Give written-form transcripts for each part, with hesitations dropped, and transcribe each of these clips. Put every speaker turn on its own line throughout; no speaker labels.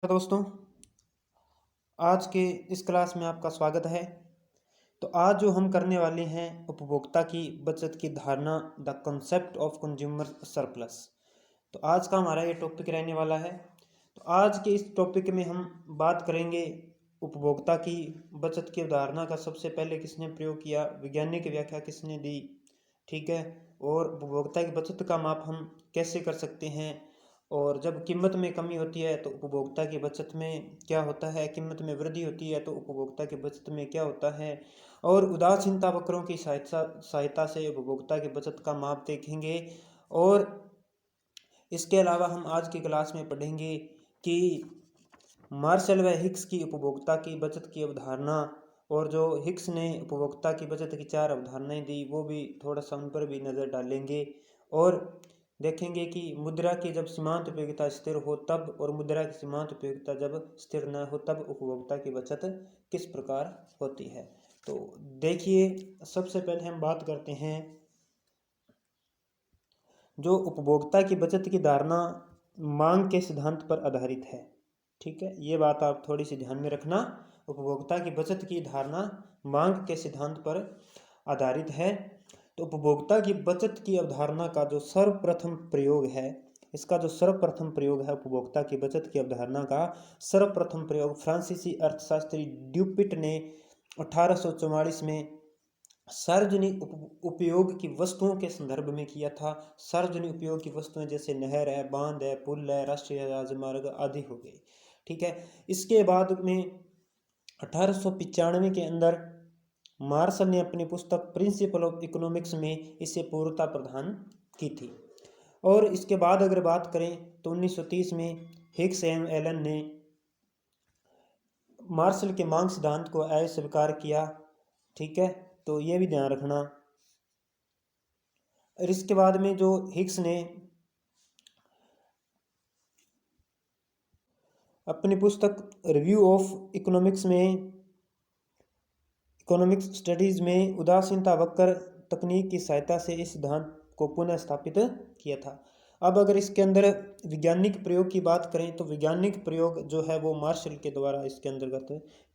दोस्तों, आज के इस क्लास में आपका स्वागत है। तो आज जो हम करने वाले हैं उपभोक्ता की बचत की धारणा, the concept of consumer surplus. तो आज का हमारा ये टॉपिक रहने वाला है। तो आज के इस टॉपिक में हम बात करेंगे उपभोक्ता की बचत की अवधारणा का सबसे पहले किसने प्रयोग किया, वैज्ञानिक व्याख्या किसने दी, ठीक है। और उपभोक्ता की बचत का माप हम कैसे कर सकते हैं, और जब कीमत में कमी होती है तो उपभोक्ता की बचत में क्या होता है, कीमत में वृद्धि होती है तो उपभोक्ता की बचत में क्या होता है, और उदासीनता वक्रों की सहायता से उपभोक्ता की बचत का माप देखेंगे। और इसके अलावा हम आज की क्लास में पढ़ेंगे कि मार्शल व हिक्स की उपभोक्ता की बचत की अवधारणा, और जो हिक्स ने उपभोक्ता की बचत की 4 अवधारणाएं दी वो भी थोड़ा सा उन पर भी नज़र डालेंगे। और देखेंगे कि मुद्रा की जब सीमांत उपयोगिता स्थिर हो तब, और मुद्रा की सीमांत उपयोगिता जब स्थिर न हो तब उपभोक्ता की बचत किस प्रकार होती है। तो देखिए, सबसे पहले हम बात करते हैं जो उपभोक्ता की बचत की धारणा मांग के सिद्धांत पर आधारित है। ठीक है, ये बात आप थोड़ी सी ध्यान में रखना। उपभोक्ता की बचत की धारणा मांग के सिद्धांत पर आधारित है। तो उपभोक्ता की बचत की अवधारणा का जो सर्वप्रथम प्रयोग है, इसका जो सर्वप्रथम प्रयोग है उपभोक्ता की बचत की अवधारणा का सर्वप्रथम प्रयोग फ्रांसीसी अर्थशास्त्री ड्यूपिट ने 1844 में सार्वजनिक उपयोग की वस्तुओं के संदर्भ में किया था। सार्वजनिक उपयोग की वस्तुएं जैसे नहर है, बांध है, पुल है, राष्ट्रीय राजमार्ग आदि हो गए। ठीक है, इसके बाद में 1895 के अंदर मार्शल ने अपनी पुस्तक प्रिंसिपल ऑफ इकोनॉमिक्स में इसे पूर्णता प्रदान की थी। और इसके बाद अगर बात करें तो 1930 में हिक्स एम एलन ने मार्शल के मांग सिद्धांत को अस्वीकार किया। ठीक है, तो ये भी ध्यान रखना। और इसके बाद में जो हिक्स ने अपनी पुस्तक रिव्यू ऑफ इकोनॉमिक्स में, इकोनॉमिक्स स्टडीज में उदासीनता वक्र तकनीक की सहायता से इस सिद्धांत को पुनः स्थापित किया था। अब अगर इसके अंदर वैज्ञानिक प्रयोग की बात करें तो वैज्ञानिक प्रयोग जो है वो मार्शल के द्वारा इसके अंतर्गत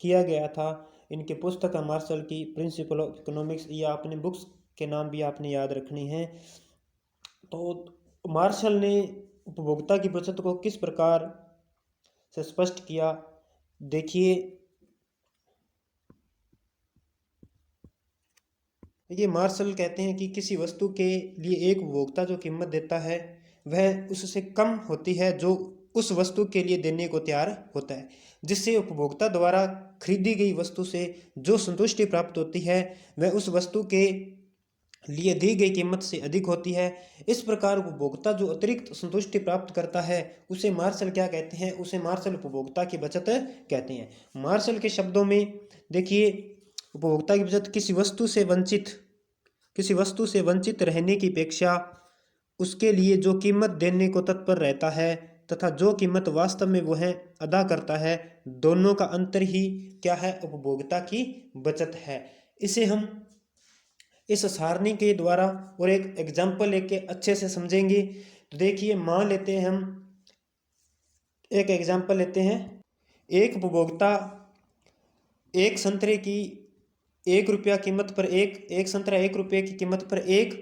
किया गया था। इनकी पुस्तक है मार्शल की प्रिंसिपल ऑफ इकोनॉमिक्स, या अपने बुक्स के नाम भी आपने याद रखनी है। तो मार्शल ने उपभोक्ता की बचत को किस प्रकार से स्पष्ट किया, देखिए। ये मार्शल कहते हैं कि किसी वस्तु के लिए एक उपभोक्ता जो कीमत देता है वह उससे कम होती है जो उस वस्तु के लिए देने को तैयार होता है, जिससे उपभोक्ता द्वारा खरीदी गई वस्तु से जो संतुष्टि प्राप्त होती है वह उस वस्तु के लिए दी गई कीमत से अधिक होती है। इस प्रकार उपभोक्ता जो अतिरिक्त संतुष्टि प्राप्त करता है उसे मार्शल क्या कहते हैं, उसे मार्शल उपभोक्ता की बचत कहते हैं। मार्शल के शब्दों में देखिए, उपभोक्ता की बचत किसी वस्तु से वंचित रहने की अपेक्षा उसके लिए जो कीमत देने को तत्पर रहता है तथा जो कीमत वास्तव में वह अदा करता है, दोनों का अंतर ही क्या है, उपभोक्ता की बचत है। इसे हम इस सारणी के द्वारा और एक एग्जाम्पल लेके अच्छे से समझेंगे। तो देखिए, मान लेते हैं हम एक एग्जाम्पल लेते हैं। एक उपभोक्ता एक संतरे की 1 रुपया कीमत पर एक संतरा 1 रुपये की कीमत पर 1,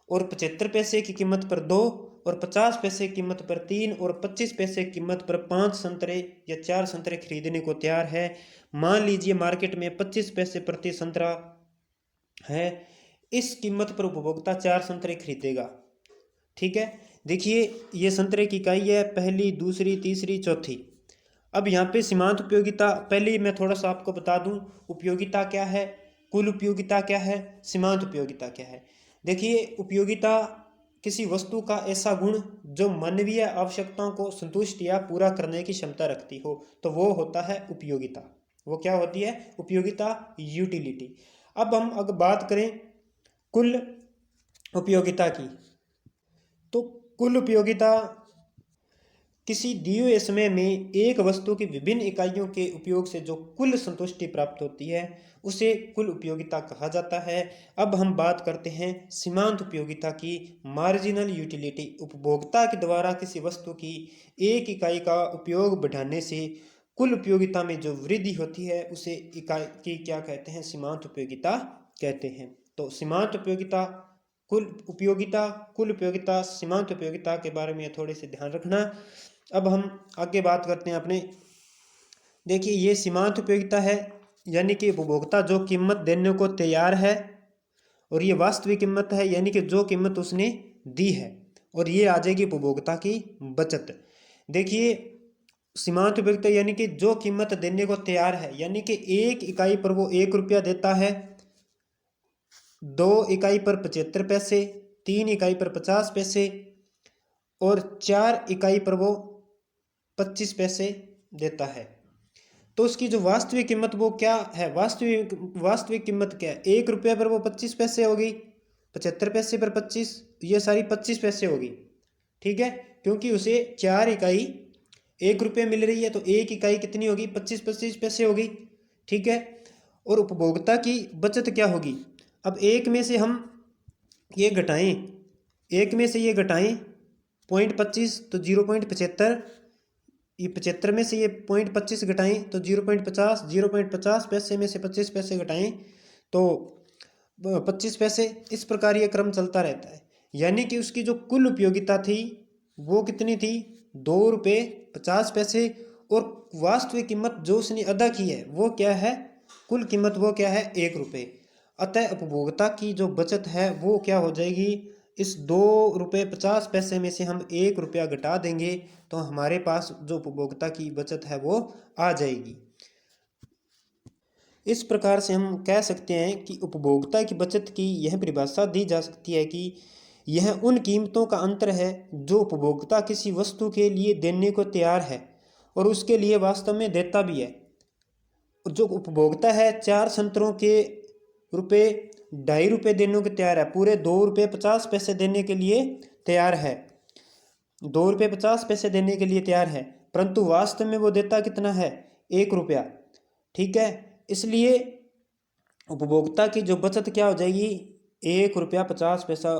और 75 पैसे की कीमत पर 2, और 50 पैसे की कीमत पर 3, और 25 पैसे की कीमत पर 5 संतरे या 4 संतरे खरीदने को तैयार है। मान लीजिए मार्केट में 25 पैसे प्रति संतरा है। इस कीमत पर उपभोक्ता 4 संतरे खरीदेगा। ठीक है, देखिए ये संतरे की इकाई है, पहली, दूसरी, तीसरी, चौथी। अब यहाँ पे सीमांत उपयोगिता, पहले मैं थोड़ा सा आपको बता दूं, उपयोगिता क्या है, कुल उपयोगिता क्या है, सीमांत उपयोगिता क्या है। देखिए, उपयोगिता किसी वस्तु का ऐसा गुण जो मानवीय आवश्यकताओं को संतुष्ट या पूरा करने की क्षमता रखती हो, तो वो होता है उपयोगिता। वो क्या होती है, उपयोगिता, यूटिलिटी। अब हम अगर बात करें कुल उपयोगिता की, तो कुल उपयोगिता किसी दिए हुए समय में एक वस्तु की विभिन्न इकाइयों के उपयोग से जो कुल संतुष्टि प्राप्त होती है उसे कुल उपयोगिता कहा जाता है। अब हम बात करते हैं सीमांत उपयोगिता की, मार्जिनल यूटिलिटी। उपभोक्ता के द्वारा किसी वस्तु की एक इकाई का उपयोग बढ़ाने से कुल उपयोगिता में जो वृद्धि होती है उसे इकाई की क्या कहते हैं, सीमांत उपयोगिता कहते हैं। तो सीमांत उपयोगिता, कुल उपयोगिता, सीमांत उपयोगिता के बारे में थोड़े से ध्यान रखना। अब हम आगे बात करते हैं अपने। देखिए ये सीमांत उपयोगिता है, यानी कि उपभोक्ता जो कीमत देने को तैयार है, और ये वास्तविक कीमत है यानी कि जो कीमत उसने दी है, और ये आ जाएगी उपभोक्ता की बचत। देखिए सीमांत उपयोगिता यानी कि जो कीमत देने को तैयार है, यानी कि एक इकाई पर वो 1 रुपया देता है, 2 इकाई पर 75 पैसे, 3 इकाई पर 50 पैसे और 4 इकाई पर वो 25 पैसे देता है। तो उसकी जो वास्तविक कीमत वो क्या है, वास्तविक कीमत क्या है, 1 रुपये पर वो 25 पैसे होगी, 75 पैसे पर 25, ये सारी 25 पैसे होगी। ठीक है, क्योंकि उसे 4 इकाई 1 रुपये मिल रही है, तो एक इकाई कितनी होगी, 25 पैसे होगी। ठीक है, और उपभोक्ता की बचत क्या होगी, अब एक में से हम ये घटाएं, 0.25 तो 0.75, ये 75 में से ये 0.25 घटाएं तो 0.50 पैसे में से 25 पैसे घटाएं तो 25 पैसे। इस प्रकार ये क्रम चलता रहता है, यानी कि उसकी जो कुल उपयोगिता थी वो कितनी थी, 2 रुपये 50 पैसे, और वास्तविक कीमत जो उसने अदा की है वो क्या है, कुल कीमत वो क्या है, 1 रुपये। अतः उपभोक्ता की जो बचत है वो क्या हो जाएगी, इस 2 रुपये 50 पैसे में से हम 1 रुपया घटा देंगे तो हमारे पास जो उपभोक्ता की बचत है वो आ जाएगी। इस प्रकार से हम कह सकते हैं कि उपभोक्ता की बचत की यह परिभाषा दी जा सकती है कि यह उन कीमतों का अंतर है जो उपभोक्ता किसी वस्तु के लिए देने को तैयार है और उसके लिए वास्तव में देता भी है। जो उपभोक्ता है 4 संतरों के रुपये 2.5 रुपये देने को तैयार है, पूरे 2 रुपये 50 पैसे देने के लिए तैयार है, 2 रुपये 50 पैसे देने के लिए तैयार है, परंतु वास्तव में वो देता कितना है, 1 रुपया। ठीक है, इसलिए उपभोक्ता की जो बचत क्या हो जाएगी, 1 रुपया 50 पैसा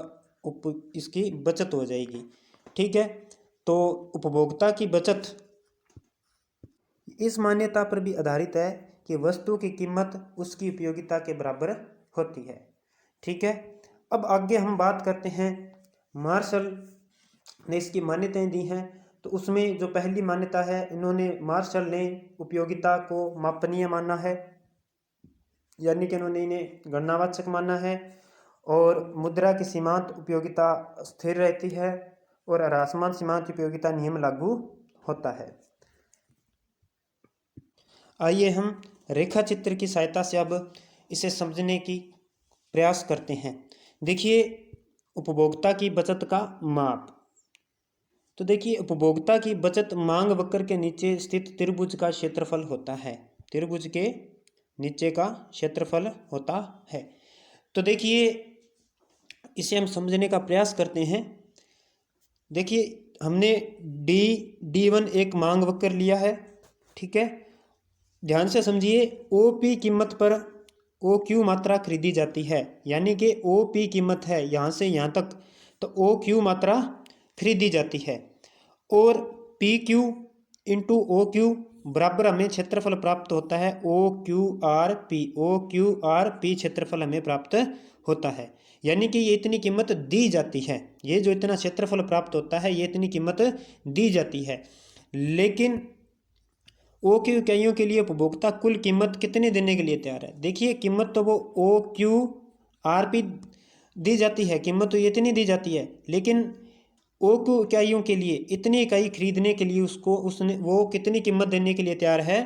इसकी बचत हो जाएगी। ठीक है, तो उपभोक्ता की बचत इस मान्यता पर भी आधारित है कि वस्तु की कीमत उसकी उपयोगिता के बराबर होती है। ठीक है, अब आगे हम बात करते हैं, मार्शल ने इसकी मान्यताएं दी हैं। तो उसमें जो पहली मान्यता है, मार्शल ने उपयोगिता को मापनीय माना है, यानी कि उन्होंने इन्हें गणनावाचक माना है, और मुद्रा की सीमांत उपयोगिता स्थिर रहती है और ह्रासमान सीमांत उपयोगिता नियम लागू होता है। आइए हम रेखा चित्र की सहायता से अब इसे समझने की प्रयास करते हैं। देखिए उपभोक्ता की बचत का माप। तो देखिए उपभोक्ता की बचत मांग वक्र के नीचे स्थित त्रिभुज का क्षेत्रफल होता है, त्रिभुज के नीचे का क्षेत्रफल होता है। तो देखिए इसे हम समझने का प्रयास करते हैं। देखिए हमने D1 एक मांग वक्र लिया है। ठीक है, ध्यान से समझिए, OP कीमत पर OQ मात्रा खरीदी जाती है, यानी कि OP कीमत है यहाँ से यहाँ तक, तो OQ मात्रा खरीदी जाती है, और PQ इंटू OQ बराबर हमें क्षेत्रफल प्राप्त होता है, OQRP क्षेत्रफल हमें प्राप्त होता है। यानी कि ये इतनी कीमत दी जाती है, ये जो इतना क्षेत्रफल प्राप्त होता है ये इतनी कीमत दी जाती है। लेकिन OQ इकाइयों के लिए उपभोक्ता कुल कीमत कितने देने के लिए तैयार है। देखिए कीमत तो वो OQRP दी जाती है, कीमत तो ये इतनी दी जाती है, लेकिन OQ इकाइयों के लिए इतनी इकाई खरीदने के लिए वो कितनी कीमत देने के लिए तैयार है,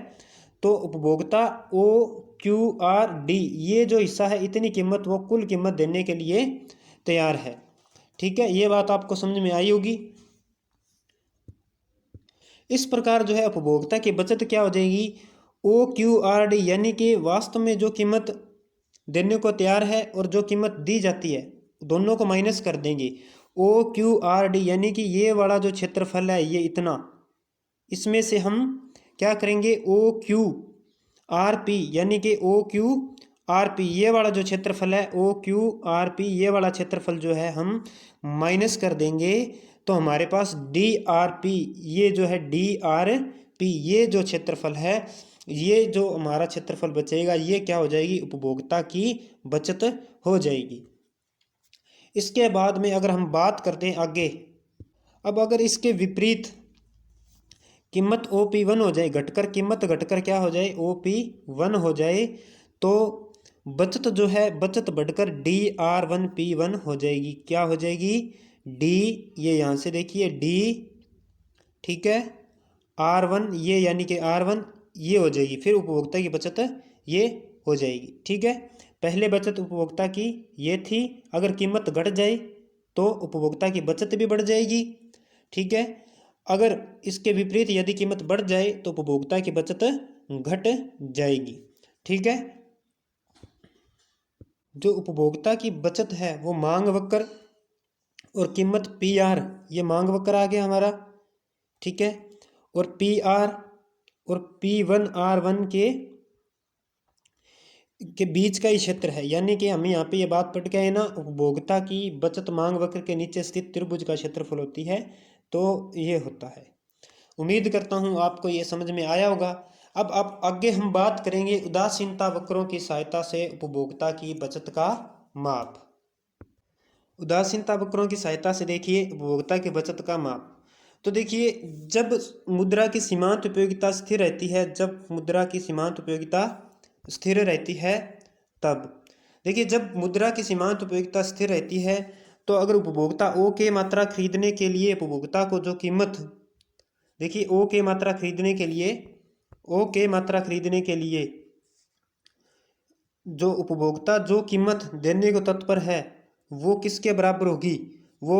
तो उपभोक्ता OQRD ये जो हिस्सा है इतनी कीमत वो कुल कीमत देने के लिए तैयार है। ठीक है, ये बात आपको समझ में आई होगी। इस प्रकार जो है उपभोक्ता की बचत क्या हो जाएगी, OQRD यानी कि वास्तव में जो कीमत देने को तैयार है और जो कीमत दी जाती है दोनों को माइनस कर देंगे। OQRD यानी कि ये वाला जो क्षेत्रफल है ये इतना, इसमें से हम क्या करेंगे, ओ क्यू आर पी, यानी कि ओ क्यू आर पी ये वाला जो क्षेत्रफल है, ओ क्यू आर पी ये वाला क्षेत्रफल जो है हम माइनस कर देंगे, तो हमारे पास डी आर पी, ये जो है डी आर पी ये जो क्षेत्रफल है, ये जो हमारा क्षेत्रफल बचेगा, ये क्या हो जाएगी, उपभोक्ता की बचत हो जाएगी। इसके बाद में अगर हम बात करते हैं आगे, अब अगर इसके विपरीत कीमत ओ पी वन हो जाए, घटकर कीमत घटकर क्या हो जाए, ओ पी वन हो जाए, तो बचत जो है, बचत बढ़कर D R one P one हो जाएगी। क्या हो जाएगी, डी, ये यहाँ से देखिए डी, ठीक है, आर वन ये यानी कि आर वन ये हो जाएगी, फिर उपभोक्ता की बचत ये हो जाएगी। ठीक है, पहले बचत उपभोक्ता की ये थी, अगर कीमत घट जाए तो उपभोक्ता की बचत भी बढ़ जाएगी। ठीक है, अगर इसके विपरीत यदि कीमत बढ़ जाए तो उपभोक्ता की बचत घट जाएगी। ठीक है, जो उपभोक्ता की बचत है वो मांग वक्र और कीमत पी आर, ये मांग वक्र आ गया हमारा। ठीक है, और पी आर और पी वन आर वन के बीच का ही क्षेत्र है, यानी कि हम यहाँ पे ये बात पढ़ के आए ना, उपभोक्ता की बचत मांग वक्र के नीचे स्थित त्रिभुज का क्षेत्रफल होती है, तो ये होता है। उम्मीद करता हूँ आपको ये समझ में आया होगा। अब आप आगे हम बात करेंगे उदासीनता वक्रों की सहायता से उपभोक्ता की बचत का माप। उदासीनता वक्रों की सहायता से देखिए उपभोक्ता की बचत का माप। तो देखिए, जब मुद्रा की सीमांत उपयोगिता स्थिर रहती है, जब मुद्रा की सीमांत उपयोगिता स्थिर रहती है, तब देखिए, जब मुद्रा की सीमांत उपयोगिता स्थिर रहती है, तो अगर उपभोक्ता ओ के मात्रा खरीदने के लिए उपभोक्ता को जो कीमत, देखिए ओ के मात्रा खरीदने के लिए, ओ के मात्रा खरीदने के लिए जो उपभोक्ता जो कीमत देने को तत्पर है वो किसके बराबर होगी, वो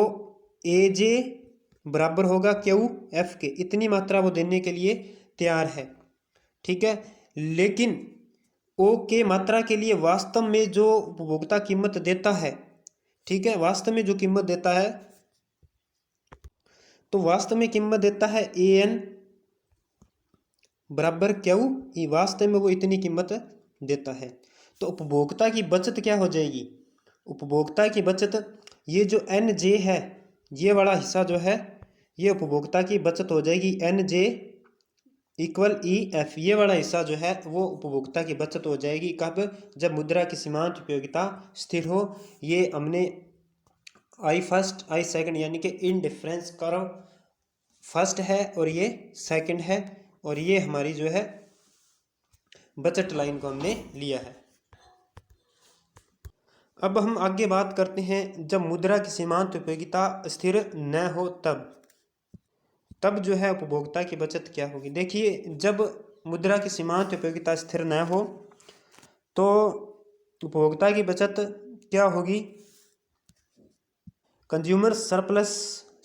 ए जे बराबर होगा क्यू एफ के, इतनी मात्रा वो देने के लिए तैयार है। ठीक है, लेकिन ओ के मात्रा के लिए वास्तव में जो उपभोक्ता कीमत देता है, ठीक है, वास्तव में जो कीमत देता है, तो वास्तव में कीमत देता है ए एन बराबर क्यू ई, वास्तव में वो इतनी कीमत देता है। तो उपभोक्ता की बचत क्या हो जाएगी, उपभोक्ता की बचत, ये जो एन जे है, ये वाला हिस्सा जो है, ये उपभोक्ता की बचत हो जाएगी, N J equal E F, ये वाला हिस्सा जो है वो उपभोक्ता की बचत हो जाएगी। कब, जब मुद्रा की सीमांत उपयोगिता स्थिर हो। ये हमने आई फर्स्ट आई सेकंड यानी कि इन डिफरेंस कर्व फर्स्ट है और ये सेकंड है, और ये हमारी जो है बचत लाइन को हमने लिया है। अब हम आगे बात करते हैं, जब मुद्रा की सीमांत उपयोगिता स्थिर न हो तब जो है उपभोक्ता की बचत क्या होगी। देखिए, जब मुद्रा की सीमांत उपयोगिता स्थिर न हो तो उपभोक्ता की बचत क्या होगी, कंज्यूमर सरप्लस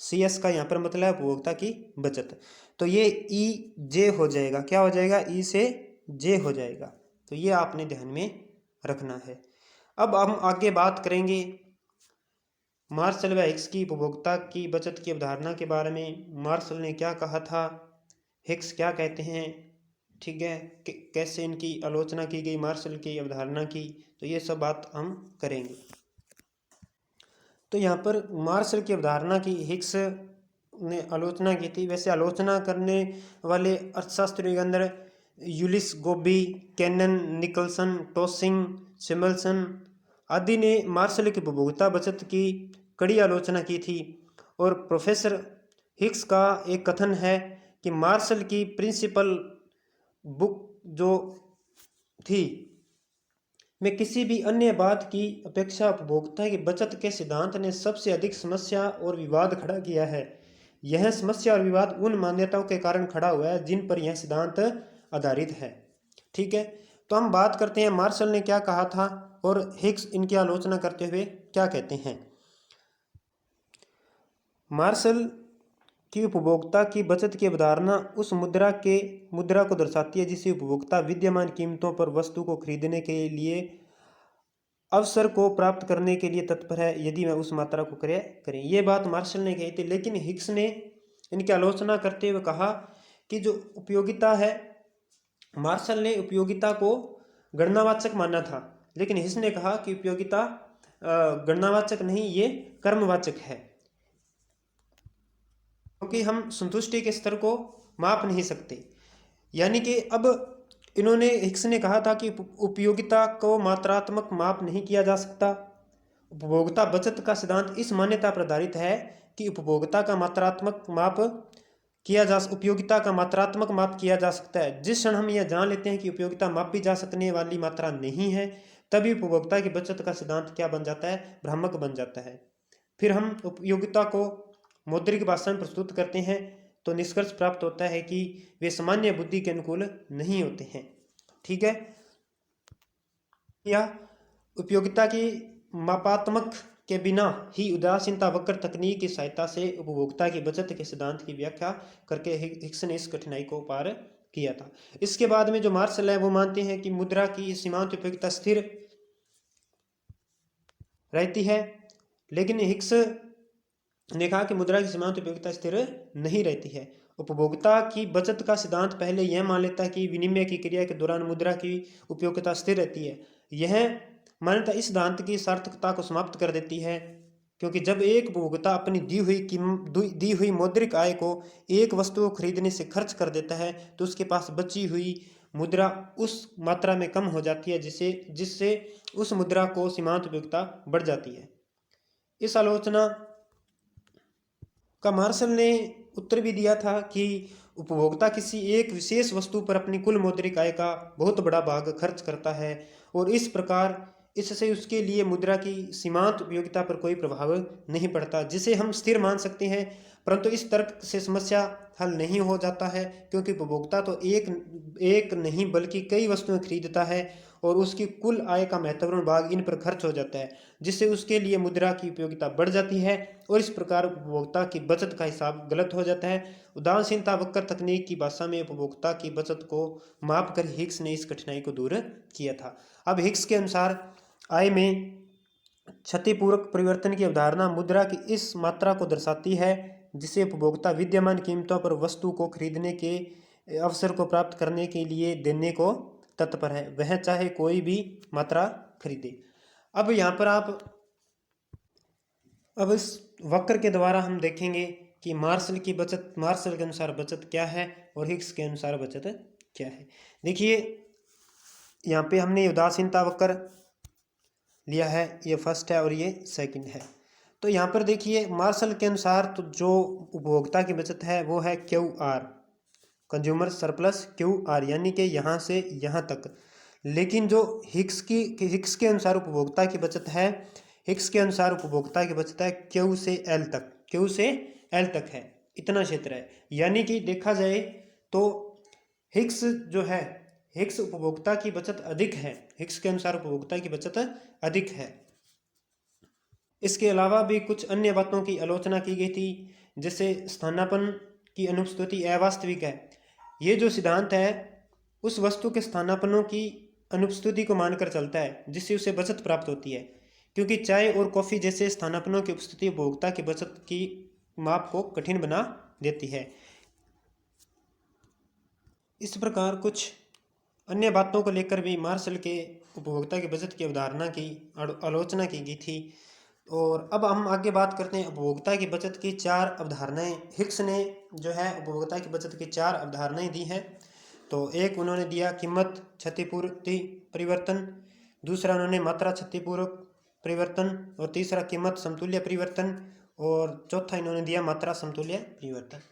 सी एस का यहाँ पर मतलब है उपभोक्ता की बचत, तो ये ई जे हो जाएगा, क्या हो जाएगा, ई से जे हो जाएगा, तो ये आपने ध्यान में रखना है। अब हम आगे बात करेंगे मार्शल व हिक्स की उपभोक्ता की बचत की अवधारणा के बारे में। मार्शल ने क्या कहा था, हिक्स क्या कहते हैं, ठीक है, कैसे इनकी आलोचना की गई मार्शल की अवधारणा की, तो ये सब बात हम करेंगे। तो यहाँ पर मार्शल की अवधारणा की हिक्स ने आलोचना की थी। वैसे आलोचना करने वाले अर्थशास्त्रियों के अंदर यूलिस गोबी, कैनन, निकलसन, टोसिंग, सिमल्सन आदि ने मार्शल की उपभोक्ता बचत की कड़ी आलोचना की थी। और प्रोफेसर हिक्स का एक कथन है कि मार्शल की प्रिंसिपल बुक जो थी में किसी भी अन्य बात की अपेक्षा उपभोक्ता की बचत के सिद्धांत ने सबसे अधिक समस्या और विवाद खड़ा किया है। यह समस्या और विवाद उन मान्यताओं के कारण खड़ा हुआ है जिन पर यह सिद्धांत आधारित है। ठीक है, तो हम बात करते हैं मार्शल ने क्या कहा था और हिक्स इनकी आलोचना करते हुए क्या कहते हैं। मार्शल की उपभोक्ता की बचत की अवधारणा उस मुद्रा को दर्शाती है जिसे उपभोक्ता विद्यमान कीमतों पर वस्तु को खरीदने के लिए अवसर को प्राप्त करने के लिए तत्पर है, यदि वह उस मात्रा को करें। ये बात मार्शल ने कही थी, लेकिन हिक्स ने इनकी आलोचना करते हुए कहा कि जो उपयोगिता है, मार्शल ने उपयोगिता को गणनावाचक माना था, लेकिन हिक्स ने कहा कि उपयोगिता गणनावाचक नहीं, ये कर्मवाचक है, क्योंकि हम संतुष्टि के स्तर को माप नहीं सकते। यानी कि अब इन्होंने, हिक्स ने कहा था कि उपयोगिता को मात्रात्मक माप नहीं किया जा सकता। उपभोक्ता बचत का सिद्धांत इस मान्यता पर आधारित है कि उपभोक्ता का मात्रात्मक माप किया जा उपयोगिता का मात्रात्मक माप किया जा सकता है। जिस क्षण हम यह जान लेते हैं कि उपयोगिता मापी जा सकने वाली मात्रा नहीं है, तभी उपभोक्ता की बचत का सिद्धांत क्या बन जाता है, भ्रामक बन जाता है। फिर हम उपयोगिता को मौद्रिक भाषा में प्रस्तुत करते हैं तो निष्कर्ष प्राप्त होता है कि वे सामान्य बुद्धि के अनुकूल नहीं होते हैं। ठीक है, या उपयोगिता की मापात्मक के बिना ही उदासीनता वक्र तकनीक की सहायता से उपभोक्ता की बचत के सिद्धांत की व्याख्या करके हिक्स ने इस कठिनाई को पार किया था। इसके बाद में जो मार्शल है वो मानते हैं कि मुद्रा की सीमांत उपयोगिता स्थिर रहती है, लेकिन हिक्स ने कहा कि मुद्रा की सीमांत उपयोगिता स्थिर नहीं रहती है। उपभोक्ता की बचत का सिद्धांत पहले यह मान लेता है कि विनिमय की क्रिया के दौरान मुद्रा की उपयोगिता स्थिर रहती है। यह मान्यता इस सिद्धांत की सार्थकता को समाप्त कर देती है, क्योंकि जब एक उपभोक्ता अपनी दी हुई मौद्रिक आय को एक वस्तु को खरीदने से खर्च कर देता है तो उसके पास बची हुई मुद्रा उस मात्रा में कम हो जाती है, जिससे उस मुद्रा को सीमांत उपयोगिता बढ़ जाती है। इस आलोचना का मार्शल ने उत्तर भी दिया था कि उपभोक्ता किसी एक विशेष वस्तु पर अपनी कुल मौद्रिक आय का बहुत बड़ा भाग खर्च करता है और इस प्रकार इससे उसके लिए मुद्रा की सीमांत उपयोगिता पर कोई प्रभाव नहीं पड़ता, जिसे हम स्थिर मान सकते हैं। परंतु इस तर्क से समस्या हल नहीं हो जाता है, क्योंकि उपभोक्ता तो एक नहीं बल्कि कई वस्तुएं खरीदता है और उसकी कुल आय का महत्वपूर्ण भाग इन पर खर्च हो जाता है, जिससे उसके लिए मुद्रा की उपयोगिता बढ़ जाती है और इस प्रकार उपभोक्ता की बचत का हिसाब गलत हो जाता है। उदासीनता वक्र तकनीक की भाषा में उपभोक्ता की बचत को माप कर हिक्स ने इस कठिनाई को दूर किया था। अब हिक्स के अनुसार आय में क्षतिपूर्वक परिवर्तन की अवधारणा मुद्रा की इस मात्रा को दर्शाती है जिसे उपभोक्ता विद्यमान कीमतों पर वस्तु को खरीदने के अवसर को प्राप्त करने के लिए देने को तत्पर है, वह चाहे कोई भी मात्रा खरीदे। अब यहाँ पर अब इस वक्र के द्वारा हम देखेंगे कि मार्शल के अनुसार बचत क्या है और हिक्स के अनुसार बचत क्या है। देखिए यहाँ पे हमने उदासीनता वक्र लिया है, ये फर्स्ट है और ये सेकंड है। तो यहाँ पर देखिए मार्शल के अनुसार तो जो उपभोक्ता की बचत है वो है QR, कंज्यूमर सरप्लस QR, यानी कि यहाँ से यहाँ तक। लेकिन जो हिक्स के अनुसार उपभोक्ता की बचत है, हिक्स के अनुसार उपभोक्ता की बचत है Q से L तक है, इतना क्षेत्र है। यानी कि देखा जाए तो हिक्स जो है, हिक्स उपभोक्ता की बचत अधिक है, हिक्स के अनुसार उपभोक्ता की बचत अधिक है। इसके अलावा भी कुछ अन्य बातों की आलोचना की गई थी, जैसे स्थानापन्न की अनुपस्थिति अवास्तविक है। ये जो सिद्धांत है उस वस्तु के स्थानापन्नों की अनुपस्थिति को मानकर चलता है, जिससे उसे बचत प्राप्त होती है, क्योंकि चाय और कॉफ़ी जैसे स्थानापन्नों की उपस्थिति उपभोक्ता की बचत की माप को कठिन बना देती है। इस प्रकार कुछ अन्य बातों को लेकर भी मार्शल के उपभोक्ता की बचत की अवधारणा की आलोचना की गई थी। और अब हम आगे बात करते हैं उपभोक्ता की बचत की 4 अवधारणाएं। हिक्स ने जो है उपभोक्ता की बचत की 4 अवधारणाएं दी हैं। तो एक उन्होंने दिया कीमत क्षतिपूर्ति परिवर्तन, दूसरा उन्होंने मात्रा क्षतिपूर्वक परिवर्तन, और तीसरा कीमत समतुल्य परिवर्तन, और चौथा इन्होंने दिया मात्रा समतुल्य परिवर्तन।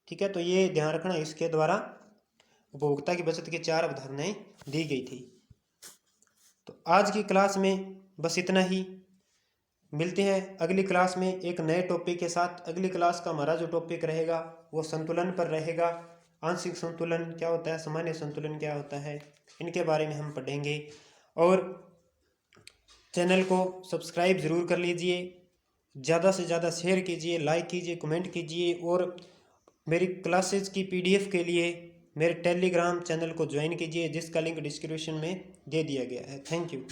ठीक है, तो ये ध्यान रखना, इसके द्वारा उपभोक्ता की बचत की 4 अवधारणाएं दी गई थी। तो आज की क्लास में बस इतना ही। मिलते हैं अगली क्लास में एक नए टॉपिक के साथ। अगली क्लास का हमारा जो टॉपिक रहेगा वो संतुलन पर रहेगा। आंशिक संतुलन क्या होता है, सामान्य संतुलन क्या होता है, इनके बारे में हम पढ़ेंगे। और चैनल को सब्सक्राइब ज़रूर कर लीजिए, ज़्यादा से ज़्यादा शेयर कीजिए, लाइक कीजिए, कमेंट कीजिए, और मेरी क्लासेज की PDF के लिए मेरे टेलीग्राम चैनल को ज्वाइन कीजिए, जिसका लिंक डिस्क्रिप्शन में दे दिया गया है। Thank you.